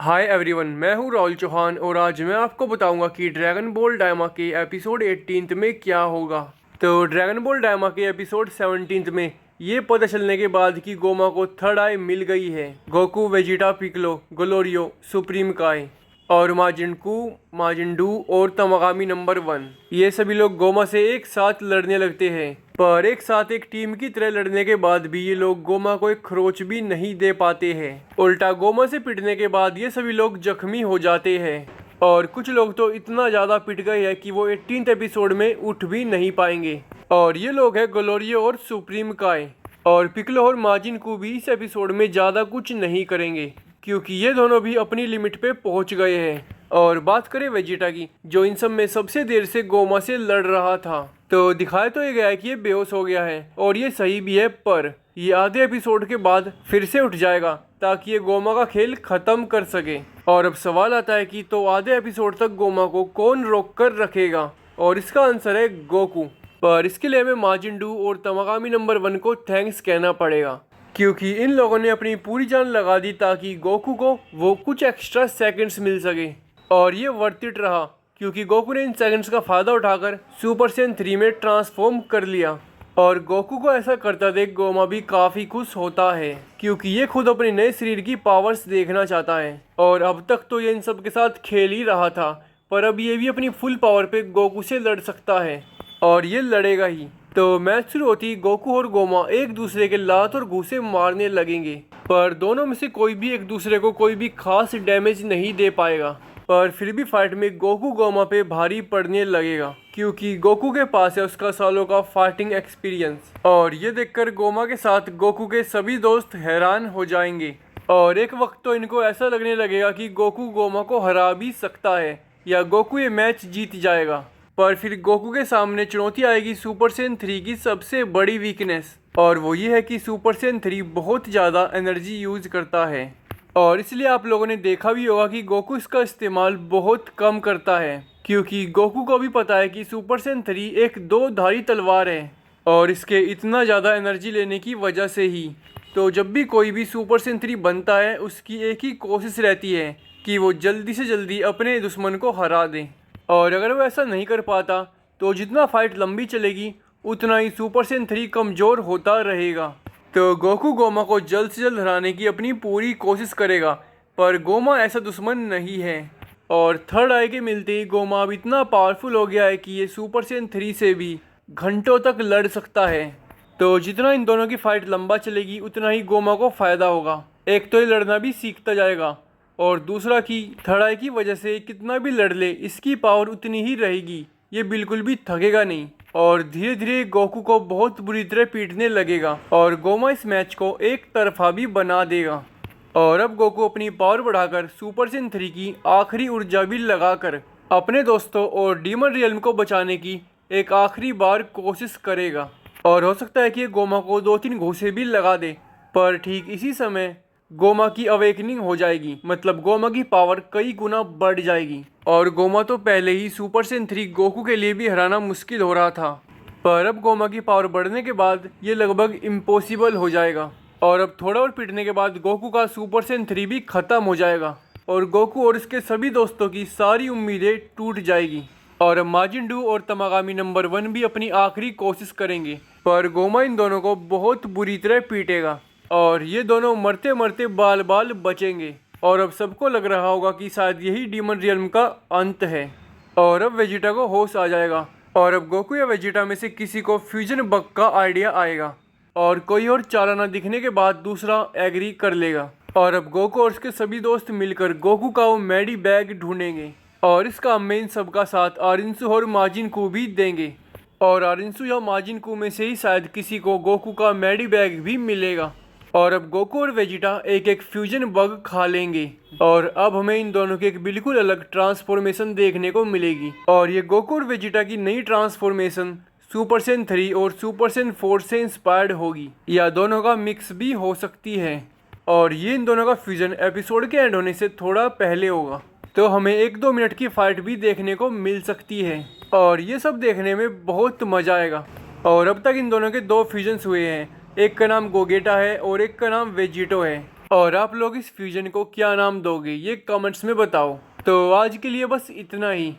Hi everyone, मैं हूँ राहुल चौहान और आज मैं आपको बताऊंगा कि ड्रैगन बॉल डायमा के एपिसोड 18 में क्या होगा। तो ड्रैगन बॉल डायमा के एपिसोड 17 में ये पता चलने के बाद कि गोमा को थर्ड आई मिल गई है। गोकू, वेजिटा, पिक्लो, ग्लोरियो, सुप्रीम काय और माजिंडू और तमागामी नंबर 1 ये सभी लोग गोमा से एक साथ लड़ने लगते हैं। पर एक साथ एक टीम की तरह लड़ने के बाद भी ये लोग गोमा को एक खरोच भी नहीं दे पाते हैं। उल्टा गोमा से पिटने के बाद ये सभी लोग जख्मी हो जाते हैं और कुछ लोग तो इतना ज़्यादा पिट गए हैं कि वो 18th एपिसोड में उठ भी नहीं पाएंगे। और ये लोग हैं ग्लोरियो और सुप्रीम काय। और पिक्लो और माजिन को भी इस एपिसोड में ज़्यादा कुछ नहीं करेंगे क्योंकि ये दोनों भी अपनी लिमिट पे पहुंच गए हैं। और बात करें वेजिटा की, जो इन सब में सबसे देर से गोमा से लड़ रहा था, तो दिखाया तो ये गया है कि ये बेहोश हो गया है और ये सही भी है। पर ये आधे एपिसोड के बाद फिर से उठ जाएगा ताकि ये गोमा का खेल खत्म कर सके। और अब सवाल आता है कि तो आधे एपिसोड तक गोमा को कौन रोक कर रखेगा, और इसका आंसर है गोकू। पर इसके लिए हमें माजिंडू और तमागामी नंबर 1 को थैंक्स कहना पड़ेगा क्योंकि इन लोगों ने अपनी पूरी जान लगा दी ताकि गोकू को वो कुछ एक्स्ट्रा सेकंड्स मिल सके। और ये वर्थ इट रहा क्योंकि गोकू ने इन सेकंड्स का फ़ायदा उठाकर सुपर सैयन 3 में ट्रांसफॉर्म कर लिया। और गोकू को ऐसा करता देख गोमा भी काफ़ी खुश होता है क्योंकि ये खुद अपने नए शरीर की पावर्स देखना चाहता है। और अब तक तो ये इन सब के साथ खेल ही रहा था, पर अब ये भी अपनी फुल पावर पे गोकू से लड़ सकता है और ये लड़ेगा ही। तो मैच शुरू होती गोकू और गोमा एक दूसरे के लात और घूंसे मारने लगेंगे, पर दोनों में से कोई भी एक दूसरे को कोई भी खास डैमेज नहीं दे पाएगा। पर फिर भी फाइट में गोकू गोमा पे भारी पड़ने लगेगा क्योंकि गोकू के पास है उसका सालों का फाइटिंग एक्सपीरियंस। और ये देखकर गोमा के साथ गोकू के सभी दोस्त हैरान हो जाएंगे और एक वक्त तो इनको ऐसा लगने लगेगा कि गोकू गोमा को हरा भी सकता है या गोकू ये मैच जीत जाएगा। पर फिर गोकू के सामने चुनौती आएगी सुपर सैयन 3 की सबसे बड़ी वीकनेस, और वो ये है कि सुपर सैयन 3 बहुत ज़्यादा एनर्जी यूज करता है। और इसलिए आप लोगों ने देखा भी होगा कि गोकू इसका इस्तेमाल बहुत कम करता है क्योंकि गोकू को भी पता है कि सुपर सैयन 3 एक दो धारी तलवार है और इसके इतना ज़्यादा एनर्जी लेने की वजह से ही तो जब भी कोई भी सुपर सैयन 3 बनता है उसकी एक ही कोशिश रहती है कि वो जल्दी से जल्दी अपने दुश्मन को हरा दे। और अगर वो ऐसा नहीं कर पाता तो जितना फाइट लंबी चलेगी उतना ही सुपर सैयन 3 कमज़ोर होता रहेगा। तो गोकू गोमा को जल्द से जल्द हराने की अपनी पूरी कोशिश करेगा, पर गोमा ऐसा दुश्मन नहीं है। और थर्ड आई के मिलते ही गोमा अब इतना पावरफुल हो गया है कि ये सुपर सैयन 3 से भी घंटों तक लड़ सकता है। तो जितना इन दोनों की फाइट लंबा चलेगी उतना ही गोमा को फ़ायदा होगा। एक तो ये लड़ना भी सीखता जाएगा और दूसरा कि थर्ड आई की वजह से कितना भी लड़ ले इसकी पावर उतनी ही रहेगी, ये बिल्कुल भी थकेगा नहीं और धीरे धीरे गोकू को बहुत बुरी तरह पीटने लगेगा और गोमा इस मैच को एक तरफा भी बना देगा। और अब गोकू अपनी पावर बढ़ाकर सुपर सैयन 3 की आखिरी ऊर्जा भी लगाकर अपने दोस्तों और डीमन रियल्म को बचाने की एक आखिरी बार कोशिश करेगा। और हो सकता है कि गोमा को 2-3 घूंसे भी लगा दे, पर ठीक इसी समय गोमा की अवेकनिंग हो जाएगी, मतलब गोमा की पावर कई गुना बढ़ जाएगी। और गोमा तो पहले ही सुपर सैयन 3 गोकू के लिए भी हराना मुश्किल हो रहा था, पर अब गोमा की पावर बढ़ने के बाद ये लगभग इम्पॉसिबल हो जाएगा। और अब थोड़ा और पीटने के बाद गोकू का सुपर सैयन 3 भी ख़त्म हो जाएगा और गोकू और इसके सभी दोस्तों की सारी उम्मीदें टूट जाएगी। और अब माजिंडू और तमागामी नंबर 1 भी अपनी आखिरी कोशिश करेंगे, पर गोमा इन दोनों को बहुत बुरी तरह पीटेगा और ये दोनों मरते मरते बाल बाल बचेंगे। और अब सबको लग रहा होगा कि शायद यही डीमन रियल्म का अंत है। और अब वेजिटा को होश आ जाएगा और अब गोकू या वेजिटा में से किसी को फ्यूजन बग का आइडिया आएगा और कोई और चारा न दिखने के बाद दूसरा एग्री कर लेगा। और अब गोकू और उसके सभी दोस्त मिलकर गोकू का वो मैडी बैग ढूंढेंगे और इस काम में इन सबका साथ आरिंसू और माजिन को भी देंगे। और आरिंसू या माजिन को में से ही शायद किसी को गोकू का मैडी बैग भी मिलेगा। और अब गोकू और वेजिटा एक एक फ्यूजन बग खा लेंगे और अब हमें इन दोनों की एक बिल्कुल अलग ट्रांसफॉर्मेशन देखने को मिलेगी। और ये गोकू और वेजिटा की नई ट्रांसफॉर्मेशन सुपर सैयन 3 और सुपर सैयन 4 से इंस्पायर्ड होगी या दोनों का मिक्स भी हो सकती है। और ये इन दोनों का फ्यूजन एपिसोड के एंड होने से थोड़ा पहले होगा, तो हमें 1-2 मिनट की फाइट भी देखने को मिल सकती है और ये सब देखने में बहुत मज़ा आएगा। और अब तक इन दोनों के 2 फ्यूजन्स हुए हैं, एक का नाम गोगेटा है और एक का नाम वेजिटो है। और आप लोग इस फ्यूजन को क्या नाम दोगे ये कमेंट्स में बताओ। तो आज के लिए बस इतना ही।